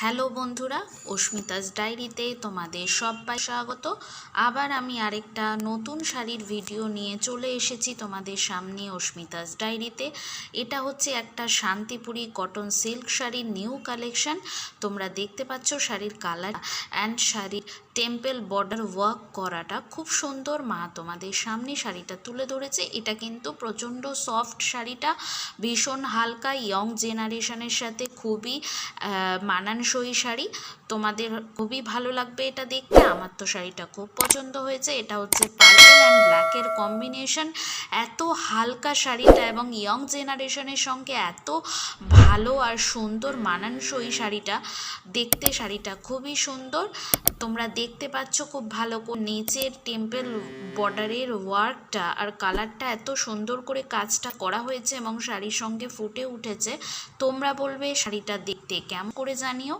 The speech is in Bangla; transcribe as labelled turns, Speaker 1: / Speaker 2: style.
Speaker 1: হ্যালো বন্ধুরা, অস্মিতাস ডায়েরিতে তোমাদের সবাই স্বাগত। আবার আমি আরেকটা নতুন শাড়ির ভিডিও নিয়ে চলে এসেছি তোমাদের সামনে অস্মিতাস ডায়েরিতে। এটা হচ্ছে একটা শান্তিপুরি কটন সিল্ক শাড়ির নিউ কালেকশন। তোমরা দেখতে পাচ্ছ শাড়ির কালার অ্যান্ড শাড়ির টেম্পল বর্ডার ওয়ার্ক করাটা খুব সুন্দর। মা তোমাদের সামনে শাড়িটা তুলে ধরেছে। এটা কিন্তু প্রচণ্ড সফট শাড়িটা, ভীষণ হালকা, ইয়ং জেনারেশনের সাথে খুবই মানানসই শাড়ি। তোমাদের খুবই ভালো লাগবে এটা দেখতে। আমার তো শাড়িটা খুব পছন্দ হয়েছে। এটা হচ্ছে পার্পল অ্যান্ড ব্ল্যাকের কম্বিনেশন। এত হালকা শাড়িটা এবং ইয়ং জেনারেশনের সঙ্গে এত ভালো আর সুন্দর মানানসই শাড়িটা দেখতে। শাড়িটা খুবই সুন্দর, তোমরা দেখতে পাচ্ছ খুব ভালো করে নিচের টেম্পল বর্ডারের ওয়ার্কটা আর কালারটা এত সুন্দর করে কাজটা করা হয়েছে এবং শাড়ির সঙ্গে ফুটে উঠেছে। তোমরা বলবে শাড়িটা দেখতে কেমন করে, জানিও।